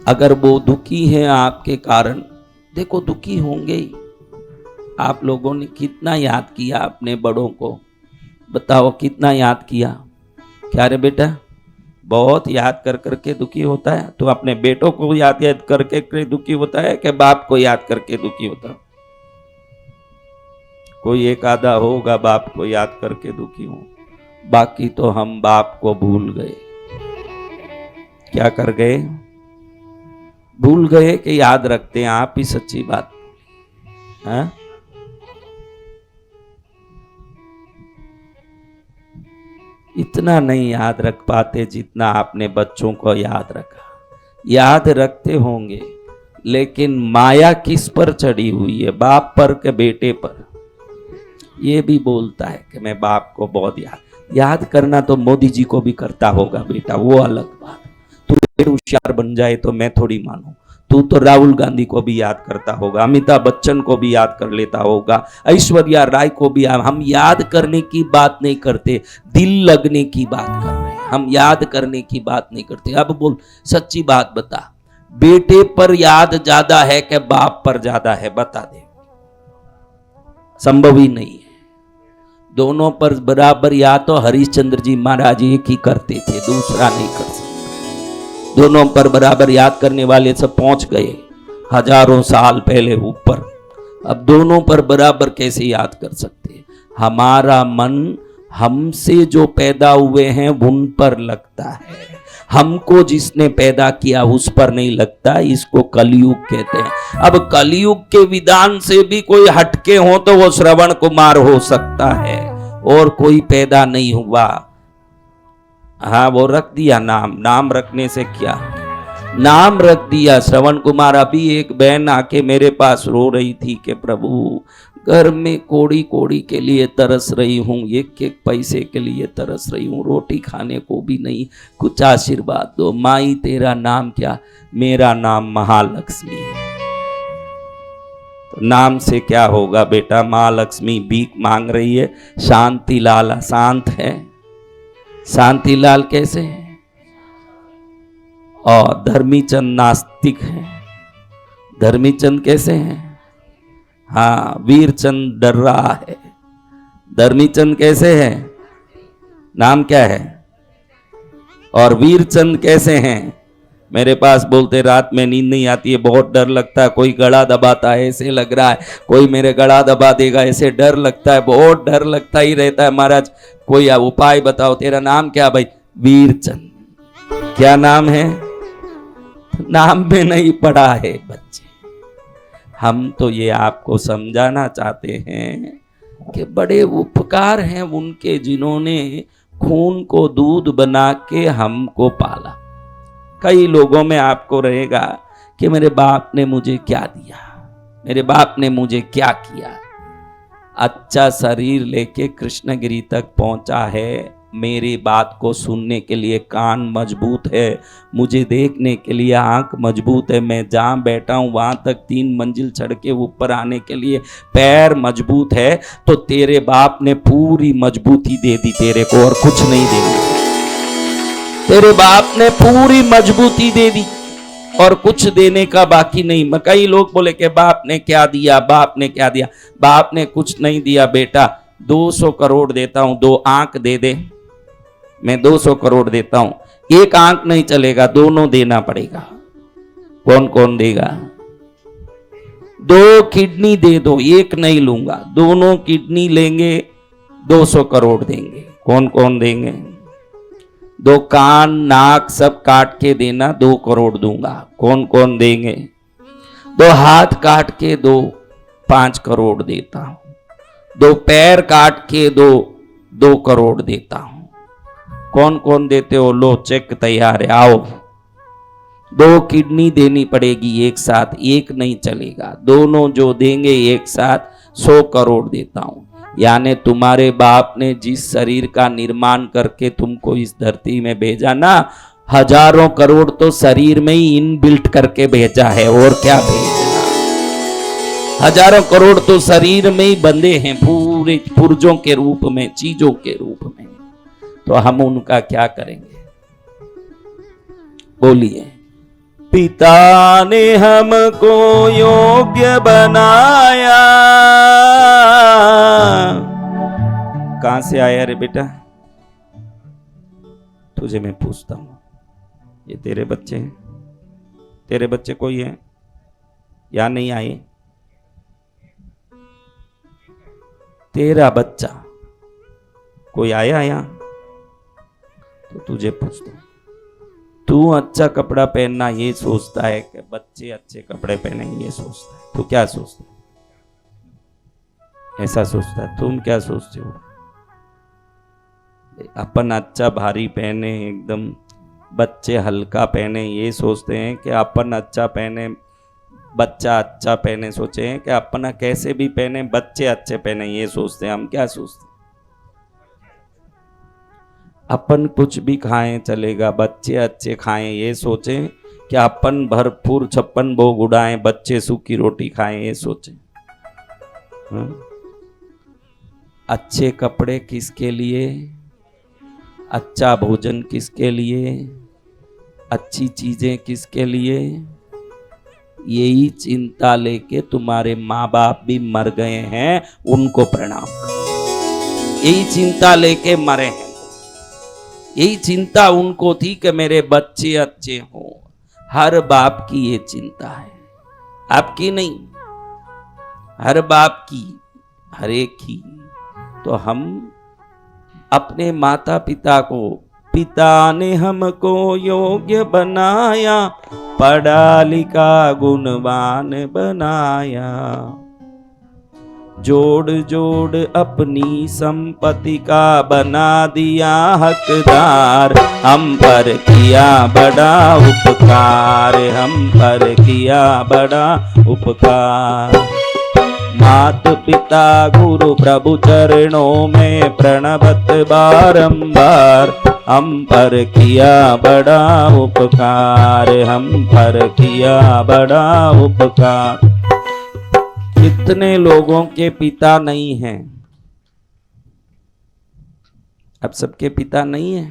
अगर वो दुखी है आपके कारण, देखो दुखी होंगे ही। आप लोगों ने कितना याद किया अपने बड़ों को, बताओ कितना याद किया? क्या रे बेटा, बहुत याद कर करके दुखी होता है? तो अपने बेटों को याद याद करके दुखी होता है कि बाप को याद करके दुखी होता है? कोई एक आधा होगा बाप को याद करके दुखी हो, बाकी तो हम बाप को भूल गए। क्या कर गए? भूल गए कि याद रखते हैं। आप ही सच्ची बात है। इतना नहीं याद रख पाते जितना आपने बच्चों को याद रखा। याद रखते होंगे, लेकिन माया किस पर चढ़ी हुई है, बाप पर के बेटे पर? ये भी बोलता है कि मैं बाप को बहुत याद करना तो मोदी जी को भी करता होगा बेटा, वो अलग बात। तू होशियार बन जाए तो मैं थोड़ी मानूं। तू तो राहुल गांधी को भी याद करता होगा, अमिताभ बच्चन को भी याद कर लेता होगा, ऐश्वर्या राय को भी। हम याद करने की बात नहीं करते, दिल लगने की बात कर रहे हैं। हम याद करने की बात नहीं करते। अब बोल, सच्ची बात बता, बेटे पर याद ज्यादा है कि बाप पर ज्यादा है? बता दे। संभव ही नहीं है। दोनों पर बराबर या तो हरिश्चंद्र जी महाराज एक ही करते थे, दूसरा नहीं कर सकते। दोनों पर बराबर याद करने वाले सब पहुंच गए हजारों साल पहले ऊपर। अब दोनों पर बराबर कैसे याद कर सकते? हमारा मन हमसे जो पैदा हुए हैं उन पर लगता है, हमको जिसने पैदा किया उस पर नहीं लगता। इसको कलयुग कहते हैं। अब कलयुग के विधान से भी कोई हटके हो तो वो श्रवण कुमार हो सकता है, और कोई पैदा नहीं हुआ। हाँ, वो रख दिया नाम। नाम रखने से क्या? नाम रख दिया श्रवण कुमार। अभी एक बहन आके मेरे पास रो रही थी कि प्रभु, घर में कोड़ी कोड़ी के लिए तरस रही हूँ, एक एक पैसे के लिए तरस रही हूँ, रोटी खाने को भी नहीं, कुछ आशीर्वाद दो। माई तेरा नाम क्या? मेरा नाम महालक्ष्मी है। तो नाम से क्या होगा बेटा? महालक्ष्मी भीख मांग रही है, शांतिलाल अशांत है। शांतिलाल कैसे है? और धर्मीचंद नास्तिक है। धर्मीचंद कैसे हैं? हाँ, वीरचंद डर रहा है। धर्मीचंद कैसे है? नाम क्या है? और वीरचंद कैसे हैं? मेरे पास बोलते रात में नींद नहीं आती है, बहुत डर लगता है, कोई गला दबाता है ऐसे लग रहा है, कोई मेरे गला दबा देगा ऐसे डर लगता है, बहुत डर लगता ही रहता है। महाराज कोई उपाय बताओ। तेरा नाम क्या भाई? वीरचंद। क्या नाम है? नाम में नहीं पड़ा है बच्चे। हम तो ये आपको समझाना चाहते हैं कि बड़े उपकार हैं उनके जिन्होंने खून को दूध बना के हमको पाला। कई लोगों में आपको रहेगा कि मेरे बाप ने मुझे क्या दिया, मेरे बाप ने मुझे क्या किया। अच्छा शरीर लेके कृष्णगिरी तक पहुंचा है, मेरी बात को सुनने के लिए कान मजबूत है, मुझे देखने के लिए आंख मजबूत है, मैं जहाँ बैठा हूँ वहाँ तक 3 मंजिल चढ़ के ऊपर आने के लिए पैर मजबूत है। तो तेरे बाप ने पूरी मजबूती दे दी तेरे को, और कुछ नहीं देंगे। तेरे बाप ने पूरी मजबूती दे दी और कुछ देने का बाकी नहीं। कई लोग बोले कि बाप ने क्या दिया, बाप ने क्या दिया। बाप ने कुछ नहीं दिया बेटा। 200 करोड़ देता हूं, 2 आंख दे दे, मैं 200 करोड़ देता हूं। 1 आंख नहीं चलेगा, दोनों देना पड़ेगा। कौन कौन देगा? 2 किडनी दे दो, 1 नहीं लूंगा, दोनों किडनी लेंगे, 200 करोड़ देंगे। कौन कौन देंगे? 2 कान नाक सब काट के देना, 2 करोड़ दूंगा। कौन कौन देंगे? 2 हाथ काट के दो, 5 करोड़ देता हूं। 2 पैर काट के दो, 2 करोड़ देता हूं। कौन कौन देते हो? लो चेक तैयार है, आओ। 2 किडनी देनी पड़ेगी एक साथ, 1 नहीं चलेगा, दोनों जो देंगे एक साथ 100 करोड़ देता हूं। यानी तुम्हारे बाप ने जिस शरीर का निर्माण करके तुमको इस धरती में भेजा ना, हजारों करोड़ तो शरीर में ही इनबिल्ट करके भेजा है, और क्या भेजना। हजारों करोड़ तो शरीर में ही बंधे हैं, पूरे पुर्जों के रूप में, चीजों के रूप में। तो हम उनका क्या करेंगे? बोलिए। पिता ने हमको योग्य बनाया। कहां से आया रे बेटा? तुझे मैं पूछता हूं, ये तेरे बच्चे हैं? तेरे बच्चे कोई है या नहीं आए? तेरा बच्चा कोई आया यहां? तो तुझे पूछता हूं, तू अच्छा कपड़ा पहनना ये सोचता है कि बच्चे अच्छे कपड़े पहने ये सोचता है? तू क्या सोचता है? ऐसा सोचता है? तुम क्या सोचते हो? अपन अच्छा भारी पहने, एकदम बच्चे हल्का पहने ये सोचते हैं कि अपन अच्छा पहने, बच्चा अच्छा पहने? सोचे हैं कि अपन कैसे भी पहने बच्चे अच्छे पहने ये सोचते हैं? हम क्या सोचते हैं? अपन कुछ भी खाएं चलेगा, बच्चे अच्छे खाएं ये सोचें कि अपन भरपूर 56 भोग उड़ाएं, बच्चे सूखी रोटी खाएं ये सोचें? अच्छे कपड़े किसके लिए? अच्छा भोजन किसके लिए? अच्छी चीजें किसके लिए? यही चिंता लेके तुम्हारे माँ बाप भी मर गए हैं, उनको प्रणाम करो। यही चिंता लेके मरे हैं। यही चिंता उनको थी कि मेरे बच्चे अच्छे हों। हर बाप की ये चिंता है, आपकी नहीं, हर बाप की, हर एक की। तो हम अपने माता पिता को, पिता ने हमको योग्य बनाया, पढ़ा लिखा गुणवान बनाया, जोड़ जोड़ अपनी संपत्ति का बना दिया हकदार, हम पर किया बड़ा उपकार, हम पर किया बड़ा उपकार। मात पिता गुरु प्रभु चरणों में प्रणवत बारंबार, हम पर किया बड़ा उपकार, हम पर किया बड़ा उपकार। कितने लोगों के पिता नहीं हैं? अब सबके पिता नहीं है?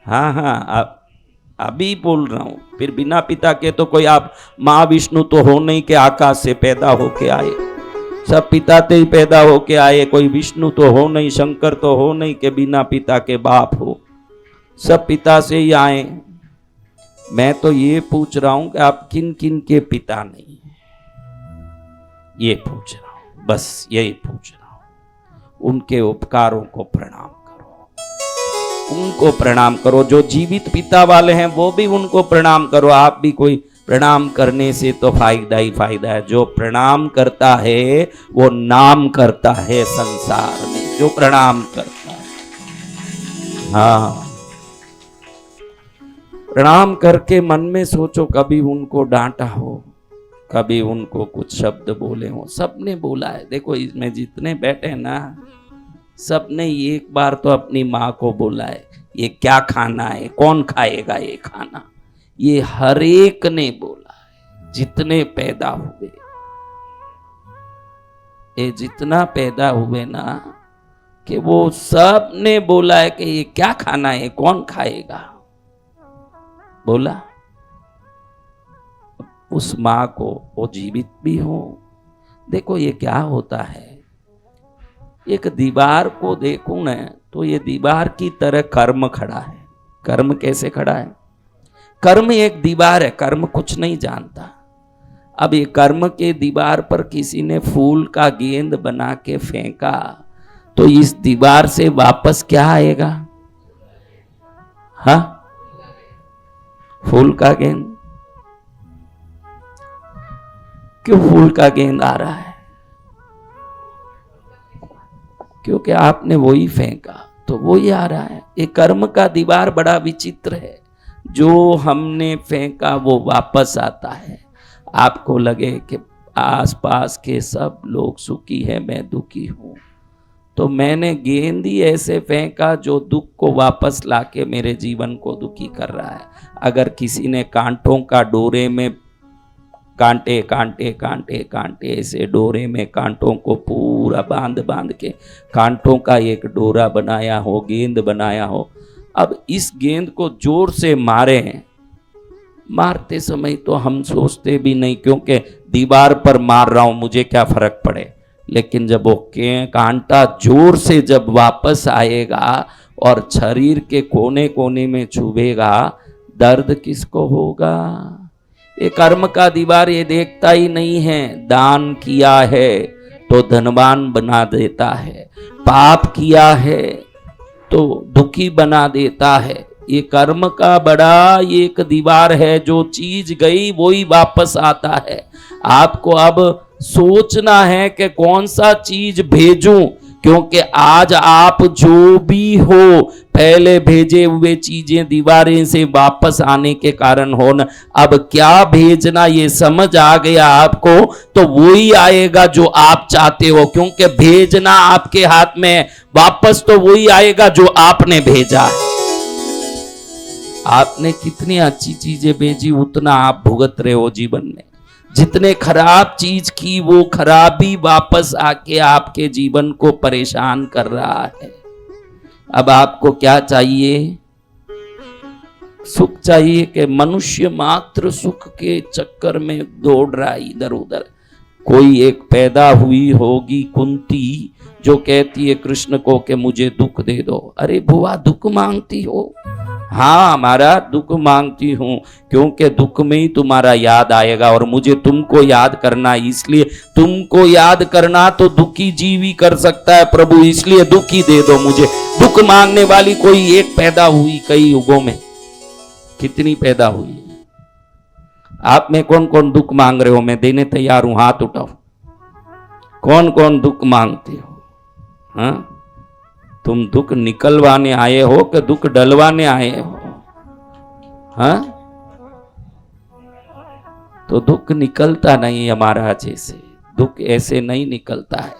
हाँ, अभी बोल रहा हूं। फिर बिना पिता के तो कोई, आप महाविष्णु तो हो नहीं कि आकाश से पैदा होके आए, सब पिता से ही पैदा होके आए। कोई विष्णु तो हो नहीं, शंकर तो हो नहीं कि बिना पिता के बाप हो, सब पिता से ही आए। मैं तो ये पूछ रहा हूं कि आप किन किन के पिता नहीं है, ये पूछ रहा हूं, बस यही पूछ रहा हूं। उनके उपकारों को प्रणाम करो, उनको प्रणाम करो। जो जीवित पिता वाले हैं वो भी उनको प्रणाम करो। आप भी कोई प्रणाम करने से तो फायदा ही फायदा है। जो प्रणाम करता है वो नाम करता है संसार में, जो प्रणाम करता है। हाँ, प्रणाम करके मन में सोचो, कभी उनको डांटा हो, कभी उनको कुछ शब्द बोले हो। सबने बोला है, देखो इसमें जितने बैठे हैं ना, सबने एक बार तो अपनी माँ को बोला है, ये क्या खाना है, कौन खाएगा ये खाना, ये हर एक ने बोला है। जितने पैदा हुए, ये जितना पैदा हुए ना, कि वो सब ने बोला है कि ये क्या खाना है, कौन खाएगा, बोला। उस माँ को, वो जीवित भी हो। देखो ये क्या होता है, एक दीवार को देखूं ना तो ये दीवार की तरह कर्म खड़ा है। कर्म कैसे खड़ा है? कर्म एक दीवार है, कर्म कुछ नहीं जानता। अब ये कर्म के दीवार पर किसी ने फूल का गेंद बना के फेंका, तो इस दीवार से वापस क्या आएगा? हाँ, फूल का गेंद। क्यों फूल का गेंद आ रहा है? क्योंकि आपने वही फेंका तो वही आ रहा है। ये कर्म का दीवार बड़ा विचित्र है। जो हमने फेंका वो वापस आता है। आपको लगे कि आसपास के सब लोग सुखी हैं, मैं दुखी हूं, तो मैंने गेंद ही ऐसे फेंका जो दुख को वापस लाके मेरे जीवन को दुखी कर रहा है। अगर किसी ने कांटों का डोरे में कांटे कांटे कांटे कांटे ऐसे डोरे में कांटों को पूरा बांध बांध के कांटों का एक डोरा बनाया हो, गेंद बनाया हो, अब इस गेंद को जोर से मारे मारते समय तो हम सोचते भी नहीं, क्योंकि दीवार पर मार रहा हूं, मुझे क्या फर्क पड़े। लेकिन जब वो कांटा जोर से जब वापस आएगा और शरीर के कोने कोने में चुभेगा, दर्द किसको होगा। ये कर्म का दीवार ये देखता ही नहीं है। दान किया है तो धनवान बना देता है, पाप किया है तो दुखी बना देता है। ये कर्म का बड़ा एक दीवार है, जो चीज गई वही वापस आता है। आपको अब सोचना है कि कौन सा चीज भेजूं, क्योंकि आज आप जो भी हो पहले भेजे हुए चीजें दीवारें से वापस आने के कारण हो न। अब क्या भेजना ये समझ आ गया आपको, तो वही आएगा जो आप चाहते हो, क्योंकि भेजना आपके हाथ में है, वापस तो वही आएगा जो आपने भेजा है। आपने कितनी अच्छी चीजें भेजी उतना आप भुगत रहे हो जीवन में। जितने खराब चीज की वो खराबी वापस आके आपके जीवन को परेशान कर रहा है। अब आपको क्या चाहिए, सुख चाहिए कि मनुष्य मात्र सुख के चक्कर में दौड़ रहा है इधर उधर। कोई एक पैदा हुई होगी कुंती जो कहती है कृष्ण को कि मुझे दुख दे दो। अरे बुआ दुख मांगती हो? हाँ हमारा दुख मांगती हूं, क्योंकि दुख में ही तुम्हारा याद आएगा और मुझे तुमको याद करना, इसलिए तुमको याद करना तो दुखी जीव ही कर सकता है प्रभु, इसलिए दुखी दे दो मुझे। दुख मांगने वाली कोई एक पैदा हुई, कई युगों में कितनी पैदा हुई। आप में कौन कौन दुख मांग रहे हो? मैं देने तैयार हूं, हाथ उठाओ। कौन कौन दुख मांगते हो? हाँ, तुम दुख निकलवाने आए हो कि दुख डलवाने आए हो? हाँ, तो दुख निकलता नहीं हमारा जैसे, दुख ऐसे नहीं निकलता है।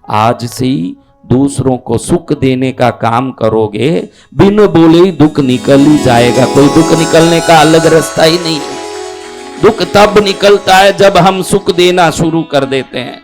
आज से ही दूसरों को सुख देने का काम करोगे, बिन बोले ही दुख निकल ही जाएगा। कोई दुख निकलने का अलग रास्ता ही नहीं है। दुख तब निकलता है जब हम सुख देना शुरू कर देते हैं।